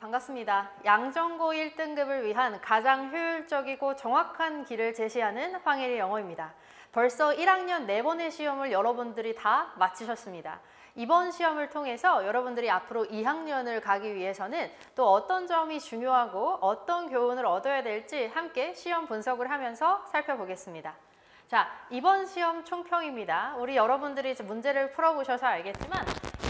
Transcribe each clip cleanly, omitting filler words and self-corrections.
반갑습니다. 양전고 1등급을 위한 가장 효율적이고 정확한 길을 제시하는 황혜리 영어입니다. 벌써 1학년 4번의 시험을 여러분들이 다 마치셨습니다. 이번 시험을 통해서 여러분들이 앞으로 2학년을 가기 위해서는 또 어떤 점이 중요하고 어떤 교훈을 얻어야 될지 함께 시험 분석을 하면서 살펴보겠습니다. 자, 이번 시험 총평입니다. 우리 여러분들이 이제 문제를 풀어보셔서 알겠지만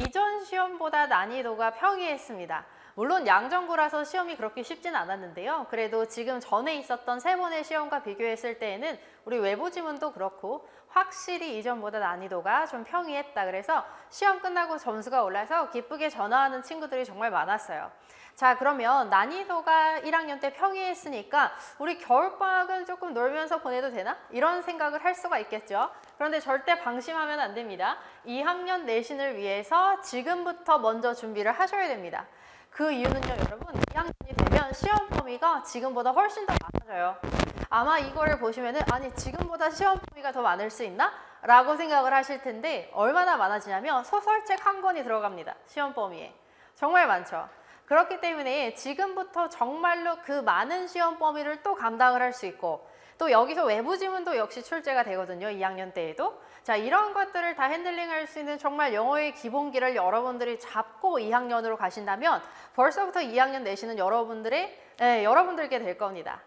이전 시험보다 난이도가 평이했습니다. 물론 양전고라서 시험이 그렇게 쉽진 않았는데요. 그래도 지금 전에 있었던 3번의 시험과 비교했을 때에는 우리 외부 지문도 그렇고 확실히 이전보다 난이도가 좀 평이했다. 그래서 시험 끝나고 점수가 올라서 기쁘게 전화하는 친구들이 정말 많았어요. 자, 그러면 난이도가 1학년 때 평이했으니까 우리 겨울방학은 조금 놀면서 보내도 되나? 이런 생각을 할 수가 있겠죠. 그런데 절대 방심하면 안 됩니다. 2학년 내신을 위해서 지금부터 먼저 준비를 하셔야 됩니다. 그 이유는요, 여러분, 2학년이 되면 시험 범위가 지금보다 훨씬 더 많아져요. 아마 이거를 보시면은 아니 지금보다 시험 범위가 더 많을 수 있나? 라고 생각을 하실 텐데 얼마나 많아지냐면 소설책 한 권이 들어갑니다. 시험 범위에. 정말 많죠. 그렇기 때문에 지금부터 정말로 그 많은 시험 범위를 또 감당을 할 수 있고 또 여기서 외부 지문도 역시 출제가 되거든요. 2학년 때에도. 자, 이런 것들을 다 핸들링할 수 있는 정말 영어의 기본기를 여러분들이 잡고 2학년으로 가신다면 벌써부터 2학년 내신은 여러분들께 될 겁니다.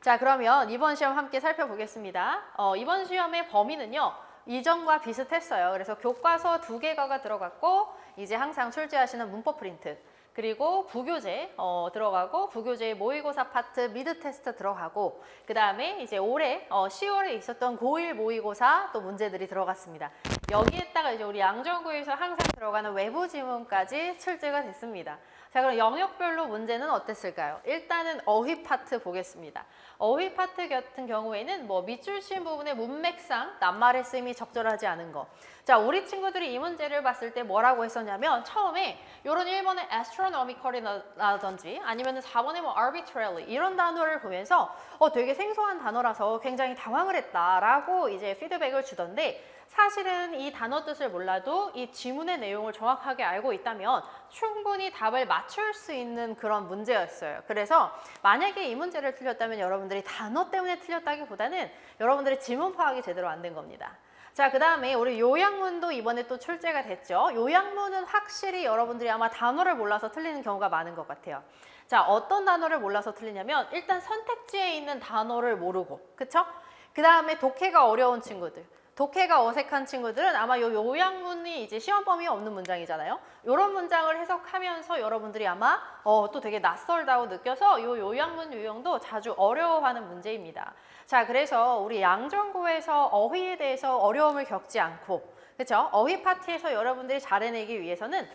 자, 그러면 이번 시험 함께 살펴보겠습니다. 이번 시험의 범위는요. 이전과 비슷했어요. 그래서 교과서 2개가가 들어갔고 이제 항상 출제하시는 문법 프린트 그리고 부교재 들어가고 부교재의 모의고사 파트 미드 테스트 들어가고 그 다음에 이제 올해 10월에 있었던 고1 모의고사 또 문제들이 들어갔습니다. 여기에다가 이제 우리 양전고에서 항상 들어가는 외부 지문까지 출제가 됐습니다. 자, 그럼 영역별로 문제는 어땠을까요? 일단은 어휘 파트 보겠습니다. 어휘 파트 같은 경우에는 뭐 밑줄 친 부분의 문맥상 낱말의 쓰임이 적절하지 않은 거. 자, 우리 친구들이 이 문제를 봤을 때 뭐라고 했었냐면 처음에 이런 1번의 astronomical이라든지 아니면 4번의 뭐 arbitrarily 이런 단어를 보면서 되게 생소한 단어라서 굉장히 당황을 했다라고 이제 피드백을 주던데 사실은 이 단어 뜻을 몰라도 이 지문의 내용을 정확하게 알고 있다면 충분히 답을 맞출 수 있는 그런 문제였어요. 그래서 만약에 이 문제를 틀렸다면 여러분들이 단어 때문에 틀렸다기보다는 여러분들의 지문 파악이 제대로 안 된 겁니다. 자, 그 다음에 우리 요약문도 이번에 또 출제가 됐죠. 요약문은 확실히 여러분들이 아마 단어를 몰라서 틀리는 경우가 많은 것 같아요. 자, 어떤 단어를 몰라서 틀리냐면 일단 선택지에 있는 단어를 모르고, 그쵸? 그 다음에 독해가 어려운 친구들. 독해가 어색한 친구들은 아마 요 요약문이 이제 시험 범위에 없는 문장이잖아요. 이런 문장을 해석하면서 여러분들이 아마 또 되게 낯설다고 느껴서 요 요약문 유형도 자주 어려워하는 문제입니다. 자, 그래서 우리 양전고에서 어휘에 대해서 어려움을 겪지 않고 그렇죠? 어휘 파트에서 여러분들이 잘 해내기 위해서는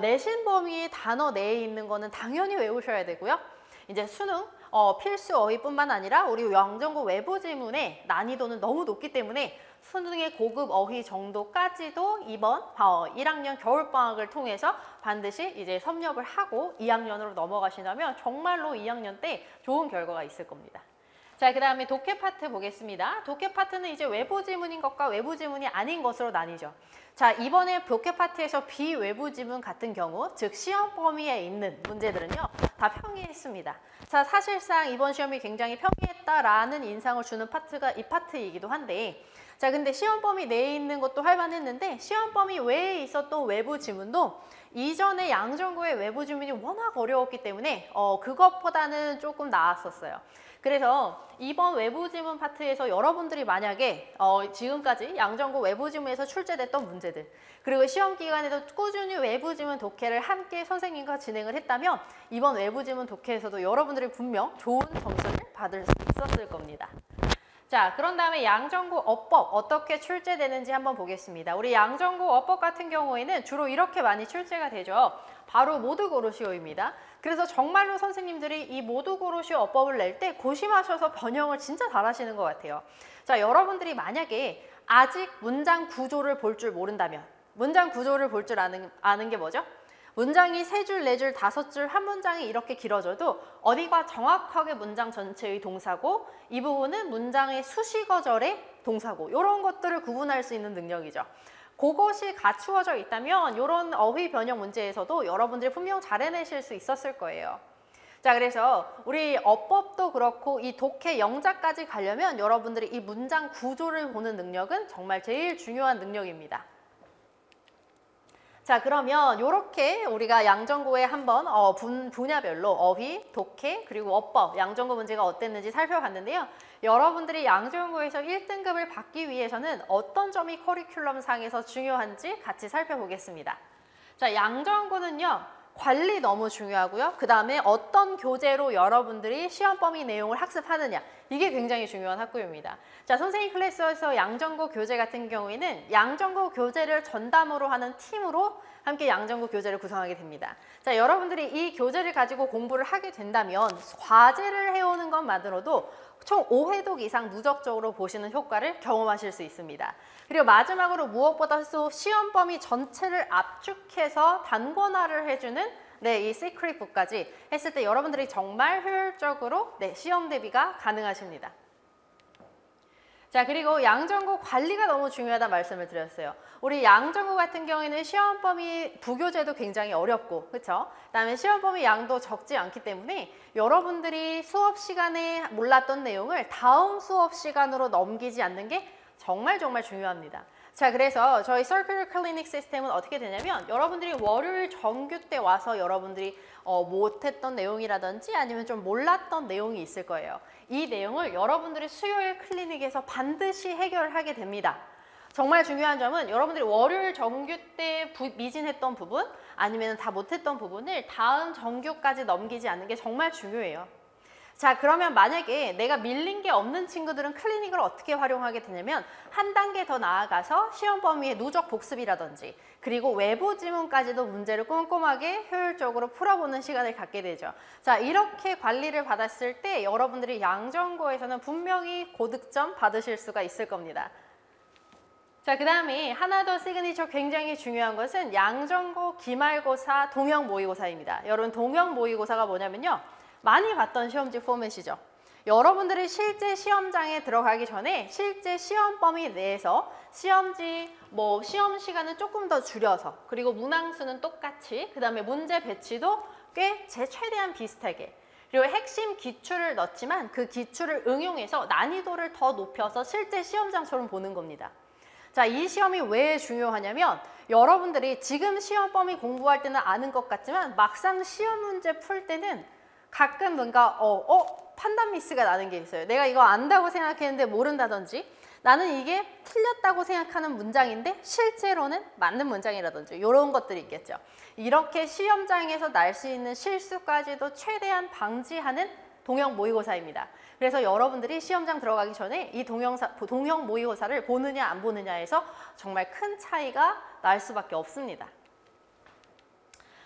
내신 범위의 단어 내에 있는 거는 당연히 외우셔야 되고요. 이제 수능 필수 어휘뿐만 아니라 우리 양전고 외부 지문의 난이도는 너무 높기 때문에 수능의 고급 어휘 정도까지도 이번 1학년 겨울방학을 통해서 반드시 이제 섭렵을 하고 2학년으로 넘어가신다면 정말로 2학년 때 좋은 결과가 있을 겁니다. 자, 그 다음에 독해 파트 보겠습니다. 독해 파트는 이제 외부 지문인 것과 외부 지문이 아닌 것으로 나뉘죠. 자, 이번에 독해 파트에서 비외부 지문 같은 경우, 즉 시험 범위에 있는 문제들은요, 다 평이했습니다. 자, 사실상 이번 시험이 굉장히 평이했다라는 인상을 주는 파트가 이 파트이기도 한데 자, 근데 시험 범위 내에 있는 것도 할만했는데 시험 범위 외에 있었던 외부 지문도 이전에 양전고의 외부 지문이 워낙 어려웠기 때문에 그것보다는 조금 나았었어요. 그래서 이번 외부 지문 파트에서 여러분들이 만약에 지금까지 양전고 외부 지문에서 출제됐던 문제들 그리고 시험 기간에도 꾸준히 외부 지문 독해를 함께 선생님과 진행을 했다면 이번 외부 지문 독해에서도 여러분들이 분명 좋은 점수를 받을 수 있었을 겁니다. 자, 그런 다음에 양전고 어법 어떻게 출제되는지 한번 보겠습니다. 우리 양전고 어법 같은 경우에는 주로 이렇게 많이 출제가 되죠. 바로 모두 고르시오입니다. 그래서 정말로 선생님들이 이 모두 고르시오 어법을 낼 때 고심하셔서 변형을 진짜 잘하시는 것 같아요. 자, 여러분들이 만약에 아직 문장 구조를 볼 줄 모른다면 문장 구조를 볼 줄 아는 게 뭐죠? 문장이 3줄, 4줄, 5줄 한 문장이 이렇게 길어져도 어디가 정확하게 문장 전체의 동사고 이 부분은 문장의 수식어절의 동사고 이런 것들을 구분할 수 있는 능력이죠. 그것이 갖추어져 있다면 이런 어휘 변형 문제에서도 여러분들이 분명 잘 해내실 수 있었을 거예요. 자, 그래서 우리 어법도 그렇고 이 독해 영자까지 가려면 여러분들이 이 문장 구조를 보는 능력은 정말 제일 중요한 능력입니다. 자, 그러면 이렇게 우리가 양정고에 한번 분야별로 어휘, 독해, 그리고 어법, 양정고 문제가 어땠는지 살펴봤는데요. 여러분들이 양정고에서 1등급을 받기 위해서는 어떤 점이 커리큘럼상에서 중요한지 같이 살펴보겠습니다. 자, 양정고는요. 관리 너무 중요하고요. 그 다음에 어떤 교재로 여러분들이 시험 범위 내용을 학습하느냐, 이게 굉장히 중요한 학구입니다. 자, 선생님 클래스에서 양정고 교재 같은 경우에는 양정고 교재를 전담으로 하는 팀으로 함께 양정고 교재를 구성하게 됩니다. 자, 여러분들이 이 교재를 가지고 공부를 하게 된다면 과제를 해오는 것만으로도 총 5회독 이상 누적적으로 보시는 효과를 경험하실 수 있습니다. 그리고 마지막으로 무엇보다도 시험 범위 전체를 압축해서 단권화를 해주는 이 시크릿북까지 했을 때 여러분들이 정말 효율적으로 시험 대비가 가능하십니다. 자, 그리고 양정고 관리가 너무 중요하다 말씀을 드렸어요. 우리 양정고 같은 경우에는 시험 범위 부교재도 굉장히 어렵고, 그렇죠? 그다음에 시험 범위 양도 적지 않기 때문에 여러분들이 수업 시간에 몰랐던 내용을 다음 수업 시간으로 넘기지 않는 게 정말 중요합니다. 자, 그래서 저희 Circular Clinic 시스템은 어떻게 되냐면 여러분들이 월요일 정규 때 와서 여러분들이 못했던 내용이라든지 아니면 좀 몰랐던 내용이 있을 거예요. 이 내용을 여러분들이 수요일 클리닉에서 반드시 해결하게 됩니다. 정말 중요한 점은 여러분들이 월요일 정규 때 미진했던 부분 아니면 다 못했던 부분을 다음 정규까지 넘기지 않는 게 정말 중요해요. 자, 그러면 만약에 내가 밀린 게 없는 친구들은 클리닉을 어떻게 활용하게 되냐면 한 단계 더 나아가서 시험 범위의 누적 복습이라든지 그리고 외부 지문까지도 문제를 꼼꼼하게 효율적으로 풀어보는 시간을 갖게 되죠. 자, 이렇게 관리를 받았을 때 여러분들이 양정고에서는 분명히 고득점 받으실 수가 있을 겁니다. 자, 그 다음에 하나 더 시그니처 굉장히 중요한 것은 양정고 기말고사 동형 모의고사입니다. 여러분, 동형 모의고사가 뭐냐면요, 많이 봤던 시험지 포맷이죠. 여러분들이 실제 시험장에 들어가기 전에 실제 시험 범위 내에서 시험지 시험 시간은 조금 더 줄여서 그리고 문항수는 똑같이 그 다음에 문제 배치도 꽤 최대한 비슷하게 그리고 핵심 기출을 넣지만 그 기출을 응용해서 난이도를 더 높여서 실제 시험장처럼 보는 겁니다. 자, 이 시험이 왜 중요하냐면 여러분들이 지금 시험 범위 공부할 때는 아는 것 같지만 막상 시험 문제 풀 때는 가끔 뭔가 판단 미스가 나는 게 있어요. 내가 이거 안다고 생각했는데 모른다든지 나는 이게 틀렸다고 생각하는 문장인데 실제로는 맞는 문장이라든지 이런 것들이 있겠죠. 이렇게 시험장에서 날 수 있는 실수까지도 최대한 방지하는 동형 모의고사입니다. 그래서 여러분들이 시험장 들어가기 전에 이 동형 모의고사를 보느냐 안 보느냐에서 정말 큰 차이가 날 수밖에 없습니다.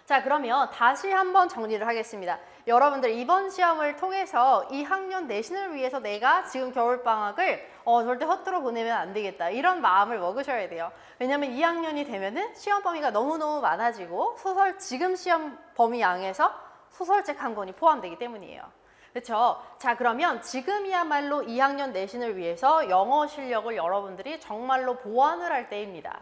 자, 그러면 다시 한번 정리를 하겠습니다. 여러분들 이번 시험을 통해서 2학년 내신을 위해서 내가 지금 겨울방학을 절대 헛들어 보내면 안 되겠다, 이런 마음을 먹으셔야 돼요. 왜냐면 2학년이 되면은 시험 범위가 너무너무 많아지고 지금 시험 범위 양에서 소설책 한 권이 포함되기 때문이에요. 그렇죠? 자, 그러면 지금이야말로 2학년 내신을 위해서 영어 실력을 여러분들이 정말로 보완을 할 때입니다.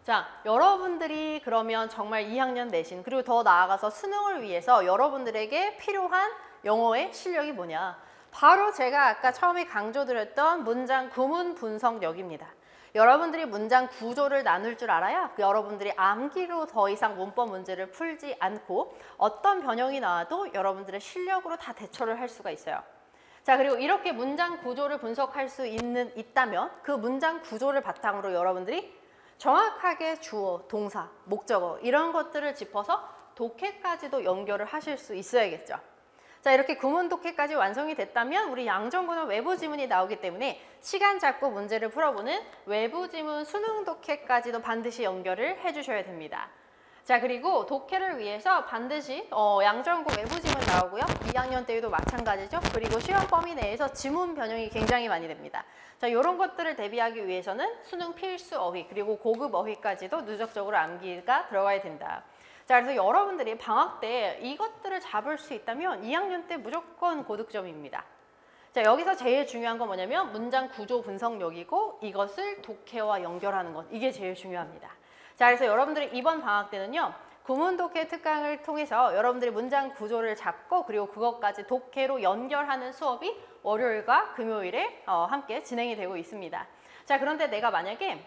자, 여러분들이 그러면 정말 2학년 내신 그리고 더 나아가서 수능을 위해서 여러분들에게 필요한 영어의 실력이 뭐냐? 바로 제가 아까 처음에 강조드렸던 문장 구문 분석력입니다. 여러분들이 문장 구조를 나눌 줄 알아야 여러분들이 암기로 더 이상 문법 문제를 풀지 않고 어떤 변형이 나와도 여러분들의 실력으로 다 대처를 할 수가 있어요. 자, 그리고 이렇게 문장 구조를 분석할 수 있다면 그 문장 구조를 바탕으로 여러분들이 정확하게 주어, 동사, 목적어 이런 것들을 짚어서 독해까지도 연결을 하실 수 있어야겠죠. 자, 이렇게 구문 독해까지 완성이 됐다면 우리 양정고는 외부 지문이 나오기 때문에 시간 잡고 문제를 풀어보는 외부 지문 수능 독해까지도 반드시 연결을 해주셔야 됩니다. 자, 그리고 독해를 위해서 반드시 양정고 외부 지문 나오고요. 2학년 때에도 마찬가지죠. 그리고 시험 범위 내에서 지문 변형이 굉장히 많이 됩니다. 자, 이런 것들을 대비하기 위해서는 수능 필수 어휘 그리고 고급 어휘까지도 누적적으로 암기가 들어가야 된다. 자, 그래서 여러분들이 방학 때 이것들을 잡을 수 있다면 2학년 때 무조건 고득점입니다. 자, 여기서 제일 중요한 건 뭐냐면 문장 구조 분석력이고 이것을 독해와 연결하는 것. 이게 제일 중요합니다. 자, 그래서 여러분들이 이번 방학 때는요. 구문 독해 특강을 통해서 여러분들이 문장 구조를 잡고 그리고 그것까지 독해로 연결하는 수업이 월요일과 금요일에 함께 진행이 되고 있습니다. 자, 그런데 내가 만약에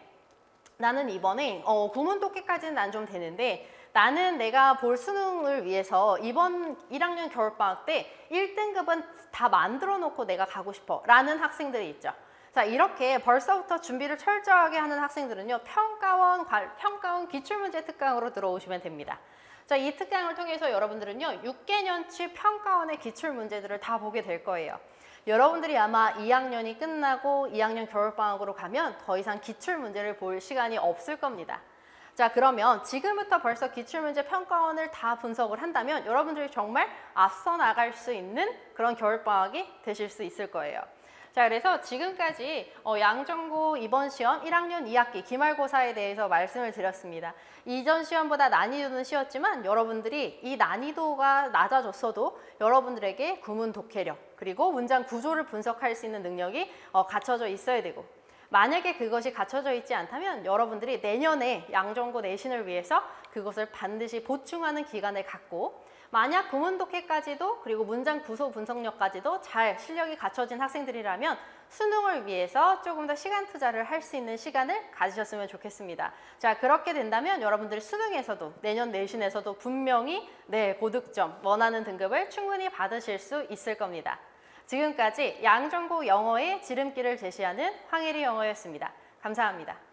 나는 이번에 구문 독해까지는 난 좀 되는데 나는 내가 볼 수능을 위해서 이번 1학년 겨울방학 때 1등급은 다 만들어 놓고 내가 가고 싶어 라는 학생들이 있죠. 자, 이렇게 벌써부터 준비를 철저하게 하는 학생들은요. 평가원 기출문제 특강으로 들어오시면 됩니다. 자, 이 특강을 통해서 여러분들은요. 6개년치 평가원의 기출문제들을 다 보게 될 거예요. 여러분들이 아마 2학년이 끝나고 2학년 겨울방학으로 가면 더 이상 기출문제를 볼 시간이 없을 겁니다. 자, 그러면 지금부터 벌써 기출문제 평가원을 다 분석을 한다면 여러분들이 정말 앞서 나갈 수 있는 그런 겨울방학이 되실 수 있을 거예요. 자, 그래서 지금까지 양정고 이번 시험 1학년 2학기 기말고사에 대해서 말씀을 드렸습니다. 이전 시험보다 난이도는 쉬웠지만 여러분들이 이 난이도가 낮아졌어도 여러분들에게 구문 독해력 그리고 문장 구조를 분석할 수 있는 능력이 갖춰져 있어야 되고 만약에 그것이 갖춰져 있지 않다면 여러분들이 내년에 양정고 내신을 위해서 그것을 반드시 보충하는 기간을 갖고 만약 구문 독해까지도 그리고 문장 구조 분석력까지도 잘 실력이 갖춰진 학생들이라면 수능을 위해서 조금 더 시간 투자를 할 수 있는 시간을 가지셨으면 좋겠습니다. 자, 그렇게 된다면 여러분들이 수능에서도 내년 내신에서도 분명히 고득점, 원하는 등급을 충분히 받으실 수 있을 겁니다. 지금까지 양정고 영어의 지름길을 제시하는 황혜리 영어였습니다. 감사합니다.